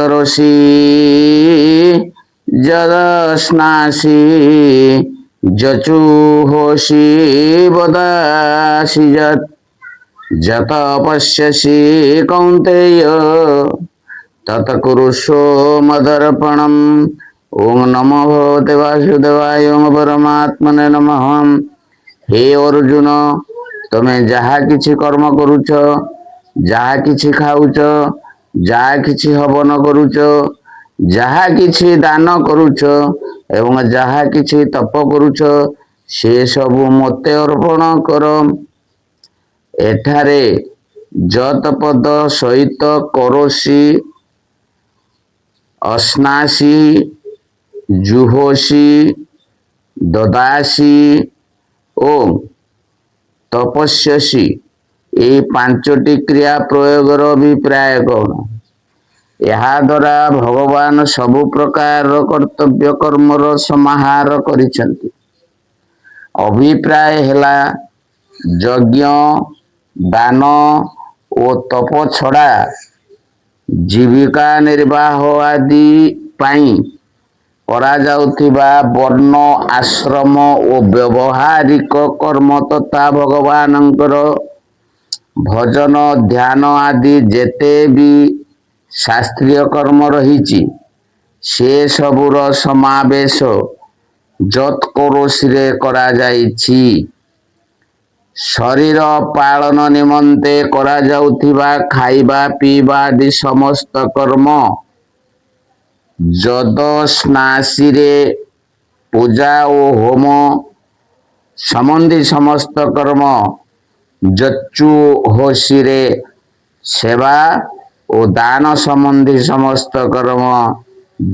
करोषि जदस्नासि जचुहोषि वदासि जत पश्यसि कौन्तेय तत कुरुषो मदर्पणम्। ओम नमो भगवते वासुदेवाय ओम परमात्मने नमः। हे अर्जुन, तमे जहा किछि कर्म करूछ, जहा किछि खाउछ, जहा किछि हवन करूछ, जहा किछि दान करूछ एवं जहा किछि तप करूछ, से सबु मते अर्पण कर। एठारे जत पद सहित करोषि, अस्नासि, जुहोषि, ददासि ओ तपस्यसि এই ପାଞ୍ଚଟି କ୍ରିୟା ପ୍ରୟୋଗର ଅଭିପ୍ରାୟ କଣ? ଏହା ଦ୍ୱାରା ଭଗବାନ ସବୁ ପ୍ରକାରର କର୍ତ୍ତବ୍ୟ କର୍ମର ସମାହାର କରିଛନ୍ତି। ଅଭିପ୍ରାୟ ହେଲା ଯଜ୍ଞ, ଦାନ ଓ ତପ ଛଡ଼ା ଜୀବିକା ନିର୍ବାହ ଆଦି ପାଇଁ କରାଯାଉଥିବା ବର୍ଣ୍ଣ, ଆଶ୍ରମ ଓ ବ୍ୟବହାରିକ କର୍ମ ତଥା ଭଗବାନଙ୍କର ଭଜନ, ଧ୍ୟାନ ଆଦି ଯେତେ ବି ଶାସ୍ତ୍ରୀୟ କର୍ମ ରହିଛି, ସେ ସବୁର ସମାବେଶ ଯତ୍ କରୋଷିରେ କରାଯାଇଛି। ଶରୀର ପାଳନ ନିମନ୍ତେ କରାଯାଉଥିବା ଖାଇବା ପିଇବା ଆଦି ସମସ୍ତ କର୍ମ ଯଦସ୍ନାସିରେ, ପୂଜା ଓ ହୋମ ସମ୍ବନ୍ଧୀ ସମସ୍ତ କର୍ମ ଯଚୁହୋଷିରେ, ସେବା ଓ ଦାନ ସମ୍ବନ୍ଧୀ ସମସ୍ତ କର୍ମ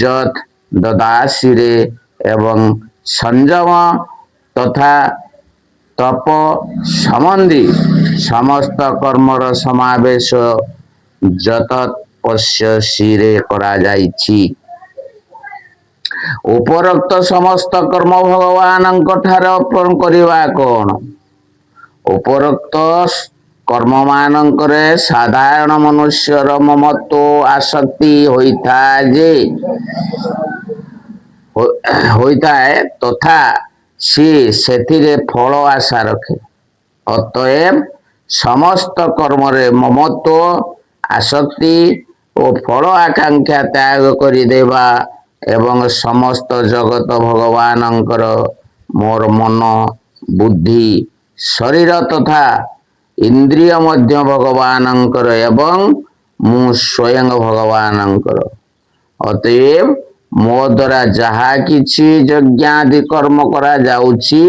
ଯତ୍ ଦଦାସିରେ ଏବଂ ସଂଯମ ତଥା ତପ ସମ୍ବନ୍ଧୀ ସମସ୍ତ କର୍ମର ସମାବେଶ ଯତତ୍ ପଶ୍ୟସିରେ କରାଯାଇଛି। ଉପରୋକ୍ତ ସମସ୍ତ କର୍ମ ଭଗବାନଙ୍କ ଠାରେ ଅର୍ପଣ କରିବା କଣ? ଉପରୋକ୍ତ କର୍ମମାନଙ୍କରେ ସାଧାରଣ ମନୁଷ୍ୟର ମମତ୍ଵ ଆସକ୍ତି ହୋଇଥାଏ ତଥା ସିଏ ସେଥିରେ ଫଳ ଆଶା ରଖେ। ଅତଏବ ସମସ୍ତ କର୍ମରେ ମମତ୍ଵ, ଆସକ୍ତି ଓ ଫଳ ଆକାଂକ୍ଷା ତ୍ୟାଗ କରିଦେବା ଏବଂ ସମସ୍ତ ଜଗତ ଭଗବାନଙ୍କର, ମୋର ମନ, ବୁଦ୍ଧି, ଶରୀର ତଥା ଇନ୍ଦ୍ରିୟ ମଧ୍ୟ ଭଗବାନଙ୍କର ଏବଂ ମୁଁ ସ୍ୱୟଂ ଭଗବାନଙ୍କର। ଅତଏବ ମୋ ଦ୍ୱାରା ଯାହା କିଛି ଯଜ୍ଞାଦି କର୍ମ କରାଯାଉଛି,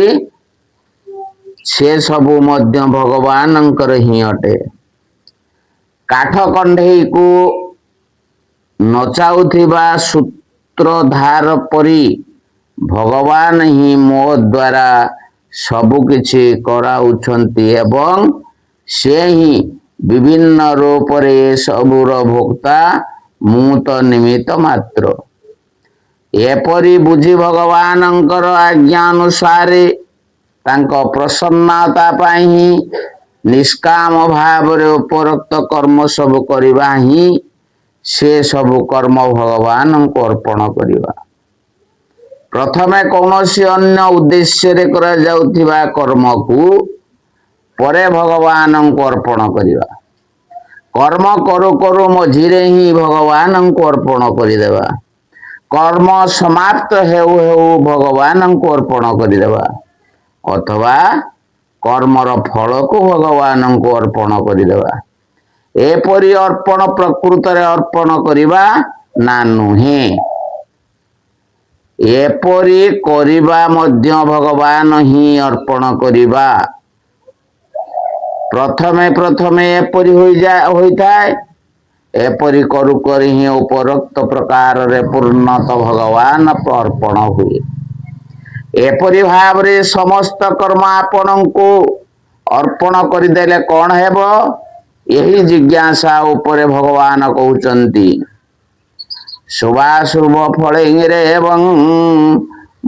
ସେ ସବୁ ମଧ୍ୟ ଭଗବାନଙ୍କର ହିଁ ଅଟେ। କାଠ କଣ୍ଢେଇକୁ ନଚାଉଥିବା ସୂତ୍ରଧାର ପରି ଭଗବାନ ହିଁ ମୋ ଦ୍ୱାରା ସବୁ କିଛି କରାଉଛନ୍ତି ଏବଂ ସେ ହିଁ ବିଭିନ୍ନ ରୂପରେ ସବୁର ଭୋକ୍ତା, ମୁଁ ତ ନିମିତ୍ତ ମାତ୍ର। ଏପରି ବୁଝି ଭଗବାନଙ୍କର ଆଜ୍ଞା ଅନୁସାରେ ତାଙ୍କ ପ୍ରସନ୍ନତା ପାଇଁ ହିଁ ନିଷ୍କାମ ଭାବରେ ଉପରୋକ୍ତ କର୍ମ ସବୁ କରିବା ହିଁ ସେ ସବୁ କର୍ମ ଭଗବାନଙ୍କୁ ଅର୍ପଣ କରିବା। ପ୍ରଥମେ କୌଣସି ଅନ୍ୟ ଉଦ୍ଦେଶ୍ୟରେ କରାଯାଉଥିବା କର୍ମକୁ ପରେ ଭଗବାନଙ୍କୁ ଅର୍ପଣ କରିବା। କର୍ମ କରୁ କରୁ ମଝିରେ ହିଁ ଭଗବାନଙ୍କୁ ଅର୍ପଣ କରିଦେବା। କର୍ମ ସମାପ୍ତ ହେଉ ହେଉ ଭଗବାନଙ୍କୁ ଅର୍ପଣ କରିଦେବା ଅଥବା କର୍ମର ଫଳକୁ ଭଗବାନଙ୍କୁ ଅର୍ପଣ କରିଦେବା। ଏପରି ଅର୍ପଣ ପ୍ରକୃତରେ ଅର୍ପଣ କରିବା ନା ନୁହେଁ। ଏପରି କରିବା ମଧ୍ୟ ଭଗବାନ ହିଁ ଅର୍ପଣ କରିବା। ପ୍ରଥମେ ପ୍ରଥମେ ଏପରି ହୋଇଥାଏ। ଏପରି କରୁ କରି ହିଁ ଉପରୋକ୍ତ ପ୍ରକାରରେ ପୂର୍ଣ୍ଣତ ଭଗବାନ ଅର୍ପଣ ହୁଏ। ଏପରି ଭାବରେ ସମସ୍ତ କର୍ମ ଆପଣଙ୍କୁ ଅର୍ପଣ କରିଦେଲେ କଣ ହେବ? ଏହି ଜିଜ୍ଞାସା ଉପରେ ଭଗବାନ କହୁଛନ୍ତି, ଶୁଭାଶୁଭ ଫଳେଙ୍ଗରେ ଏବଂ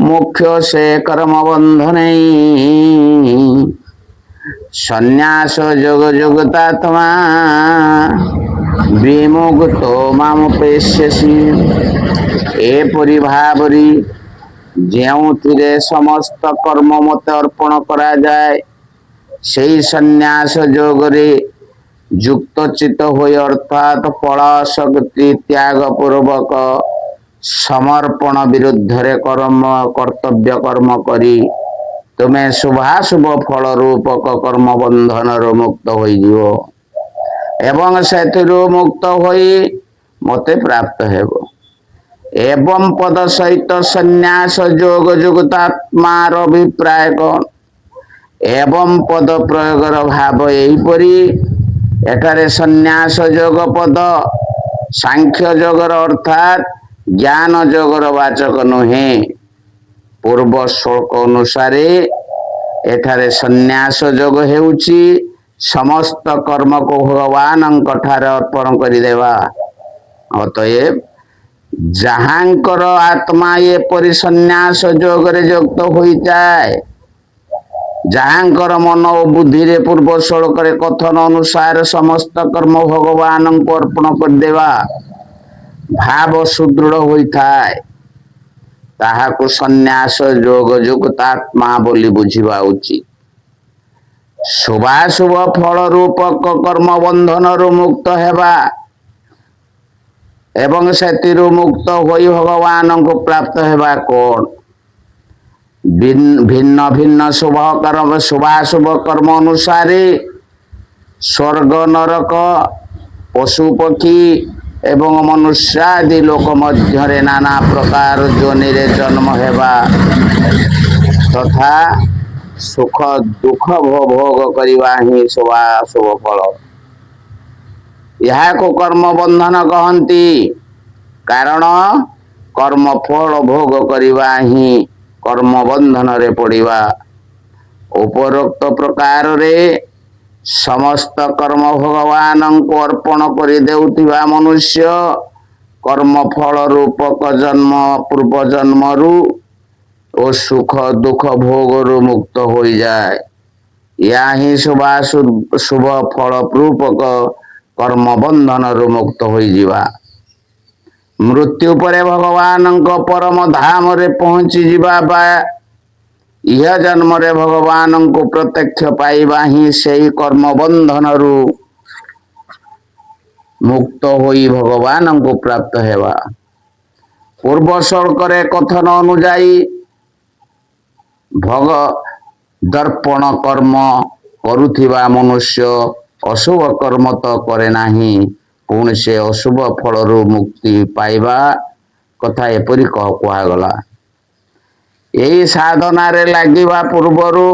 ମୁଖ୍ୟ ସେ କର୍ମ ବନ୍ଧନେ ସନ୍ନ୍ୟାସ ଯୋଗ ଯୋଗତାତ୍ମା ବିମୁକ୍ତ ମାମପେଷ୍ୟସି। ଏପରି ଭାବରେ ଯେଉଁଥିରେ ସମସ୍ତ କର୍ମ ମତେ ଅର୍ପଣ କରାଯାଏ ସେହି ସନ୍ନ୍ୟାସ ଯୋଗରେ ଯୁକ୍ତ ଚିତ ହୋଇ ଅର୍ଥାତ ଫଳ ଶକ୍ତି ତ୍ୟାଗ ପୂର୍ବକ ସମର୍ପଣ ବିରୁଦ୍ଧରେ କର୍ତ୍ତବ୍ୟ କର୍ମ କରି ତୁମେ ଶୁଭାଶୁଭ ଫଳ ରୂପକ କର୍ମ ବନ୍ଧନରୁ ମୁକ୍ତ ହୋଇଯିବ ଏବଂ ସେଥିରୁ ମୁକ୍ତ ହୋଇ ମତେ ପ୍ରାପ୍ତ ହେବ। ଏବଂ ପଦ ସହିତ ସନ୍ନ୍ୟାସ ଯୋଗ ଯୁକ୍ତାତ୍ମାର ଅଭିପ୍ରାୟ କଣ? ଏବଂ ପଦ ପ୍ରୟୋଗର ଭାବ ଏହିପରି ଏଠାରେ ସନ୍ନ୍ୟାସ ଯୋଗ ପଦ ସାଂଖ୍ୟ ଯୋଗର ଅର୍ଥାତ୍ ଜ୍ଞାନ ଯୋଗର ବାଚକ ନୁହେଁ। ପୂର୍ବ ଶ୍ଲୋକ ଅନୁସାରେ ଏଠାରେ ସନ୍ନ୍ୟାସ ଯୋଗ ହେଉଛି ସମସ୍ତ କର୍ମକୁ ଭଗବାନଙ୍କ ଠାରେ ଅର୍ପଣ କରିଦେବା। ଅତଏବ ଯାହାଙ୍କର ଆତ୍ମା ଏପରି ସନ୍ନ୍ୟାସ ଯୋଗରେ ଯୁକ୍ତ ହୋଇଥାଏ, ଯାହାଙ୍କର ମନ ଓ ବୁଦ୍ଧିରେ ପୂର୍ବ ଶ୍ଲୋକରେ କଥନ ଅନୁସାରେ ସମସ୍ତ କର୍ମ ଭଗବାନଙ୍କୁ ଅର୍ପଣ କରିଦେବା ଭାବ ସୁଦୃଢ ହୋଇଥାଏ, ତାହାକୁ ସନ୍ନ୍ୟାସ ଯୋଗ ଯୁକ୍ତାତ୍ମା ବୋଲି ବୁଝିବା ଉଚିତ। ଶୁଭାଶୁଭ ଫଳ ରୂପକ କର୍ମ ବନ୍ଧନରୁ ମୁକ୍ତ ହେବା ଏବଂ ସେଥିରୁ ମୁକ୍ତ ହୋଇ ଭଗବାନଙ୍କୁ ପ୍ରାପ୍ତ ହେବା କଣ? ଭିନ୍ନ ଭିନ୍ନ ଶୁଭାଶୁଭ କର୍ମ ଅନୁସାରେ ସ୍ୱର୍ଗ ନରକ ପଶୁ ପକ୍ଷୀ ଏବଂ ମନୁଷ୍ୟ ଆଦି ଲୋକ ମଧ୍ୟରେ ନାନା ପ୍ରକାର ଯୋନିରେ ଜନ୍ମ ହେବା ତଥା ସୁଖ ଦୁଃଖ ଭୋଗ କରିବା ହିଁ ଶୁଭାଶୁଭ ଫଳ। ଏହାକୁ କର୍ମ ବନ୍ଧନ କହନ୍ତି, କାରଣ କର୍ମ ଫଳ ଭୋଗ କରିବା ହିଁ କର୍ମ ବନ୍ଧନରେ ପଡ଼ିବା। ଉପରୋକ୍ତ ପ୍ରକାରରେ ସମସ୍ତ କର୍ମ ଭଗବାନଙ୍କୁ ଅର୍ପଣ କରିଦେଉଥିବା ମନୁଷ୍ୟ କର୍ମ ଫଳ ରୂପକ ଜନ୍ମ ପୂର୍ବ ଜନ୍ମରୁ ଓ ସୁଖ ଦୁଃଖ ଭୋଗରୁ ମୁକ୍ତ ହୋଇଯାଏ। ଏହା ହିଁ ଶୁଭ ଫଳ ରୂପକ କର୍ମ ବନ୍ଧନରୁ ମୁକ୍ତ ହୋଇଯିବା। ମୃତ୍ୟୁ ପରେ ଭଗବାନଙ୍କ ପରମ ଧାମରେ ପହଞ୍ଚିଯିବା ବା ଇହ ଜନ୍ମରେ ଭଗବାନଙ୍କୁ ପ୍ରତ୍ୟକ୍ଷ ପାଇବା ହିଁ ସେହି କର୍ମ ବନ୍ଧନରୁ ମୁକ୍ତ ହୋଇ ଭଗବାନଙ୍କୁ ପ୍ରାପ୍ତ ହେବା। ପୂର୍ବ ଶ୍ଲୋକରେ କଥନ ଅନୁଯାୟୀ ଦର୍ପଣ କର୍ମ କରୁଥିବା ମନୁଷ୍ୟ ଅଶୁଭ କର୍ମ ତ କରେ ନାହିଁ, ପୁଣି ସେ ଅଶୁଭ ଫଳରୁ ମୁକ୍ତି ପାଇବା କଥା ଏପରି କୁହାଗଲା। ଏହି ସାଧନାରେ ଲାଗିବା ପୂର୍ବରୁ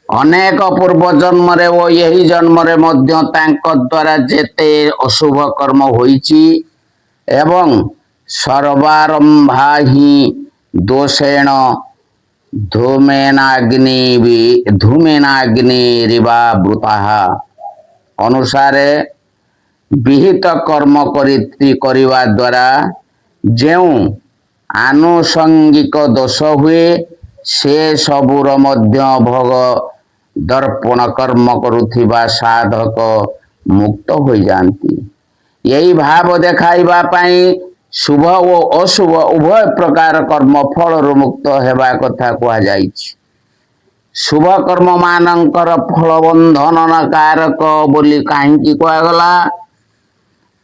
ଅନେକ ପୂର୍ବ ଜନ୍ମରେ ଓ ଏହି ଜନ୍ମରେ ମଧ୍ୟ ତାଙ୍କ ଦ୍ୱାରା ଯେତେ ଅଶୁଭ କର୍ମ ହୋଇଛି ଏବଂ ସର୍ବାରମ୍ଭା ହିଁ ଦୋଷେଣ ଧୂମେନାଗ୍ନିରିବାବୃତାଃ ଅନୁସାରେ ବିହିତ କର୍ମ କରିବା ଦ୍ୱାରା ଯେଉଁ ଆନୁଷଙ୍ଗିକ ଦୋଷ ହୁଏ ସେ ସବୁର ମଧ୍ୟ ଭୋଗ ଦର୍ପଣ କର୍ମ କରୁଥିବା ସାଧକ ମୁକ୍ତ ହୋଇଯାଆନ୍ତି। ଏହି ଭାବ ଦେଖାଇବା ପାଇଁ ଶୁଭ ଓ ଅଶୁଭ ଉଭୟ ପ୍ରକାର କର୍ମ ଫଳରୁ ମୁକ୍ତ ହେବା କଥା କୁହାଯାଇଛି। ଶୁଭ କର୍ମ ମାନଙ୍କର ଫଳ ବନ୍ଧନକାରକ ବୋଲି କାହିଁକି କୁହାଗଲା?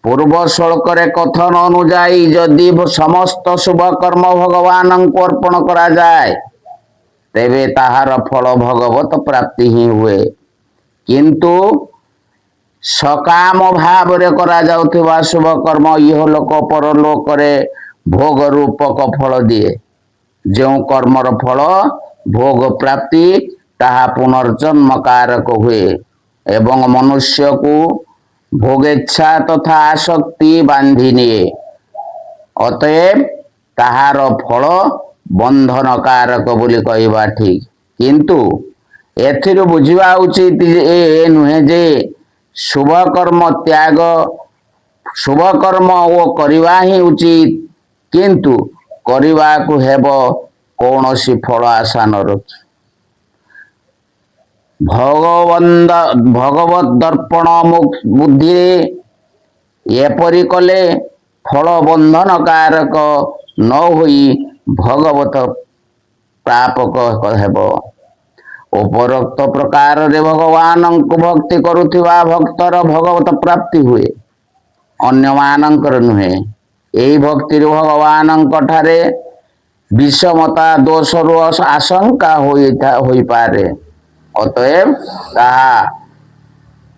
ପୂର୍ବ ଶ୍ଲୋକରେ କଥନ ଅନୁଯାୟୀ ଯଦି ସମସ୍ତ ଶୁଭ କର୍ମ ଭଗବାନଙ୍କୁ ଅର୍ପଣ କରାଯାଏ ତେବେ ତାହାର ଫଳ ଭଗବତ ପ୍ରାପ୍ତି ହିଁ ହୁଏ। କିନ୍ତୁ ସକାମ ଭାବରେ କରାଯାଉଥିବା ଶୁଭ କର୍ମ ଇହଲୋକ ପରଲୋକରେ ଭୋଗ ରୂପକ ଫଳ ଦିଏ। ଯେଉଁ କର୍ମର ଫଳ ଭୋଗ ପ୍ରାପ୍ତି ତାହା ପୁନର୍ଜନ୍ମ କାରକ ହୁଏ ଏବଂ ମନୁଷ୍ୟକୁ ଭୋଗେଚ୍ଛା ତଥା ଆସକ୍ତି ବାନ୍ଧି ନିଏ। ଅତଏବ ତାହାର ଫଳ ବନ୍ଧନକାରକ ବୋଲି କହିବା ଠିକ। କିନ୍ତୁ ଏଥିରୁ ବୁଝିବା ଉଚିତ ଏ ନୁହେଁ ଯେ ଶୁଭ କର୍ମ କରିବା ହିଁ ଉଚିତ, କିନ୍ତୁ କରିବାକୁ ହେବ କୌଣସି ଫଳ ଆଶା ନ ରଖି। ଭଗବତ ଦର୍ପଣ ବୁଦ୍ଧିରେ ଏପରି କଲେ ଫଳ ବନ୍ଧନକାରକ ନ ହୋଇ ଭଗବତ ପ୍ରାପକ ହେବ। ଉପରୋକ୍ତ ପ୍ରକାରରେ ଭଗବାନଙ୍କୁ ଭକ୍ତି କରୁଥିବା ଭକ୍ତର ଭଗବତ ପ୍ରାପ୍ତି ହୁଏ, ଅନ୍ୟମାନଙ୍କର ନୁହେଁ। ଏହି ଭକ୍ତିରୁ ଭଗବାନଙ୍କ ଠାରେ ବିଷମତା ଦୋଷରୁ ଆଶଙ୍କା ହୋଇପାରେ। ଅତଏବ ତାହା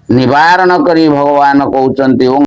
ନିବାରଣ କରି ଭଗବାନ କହୁଛନ୍ତି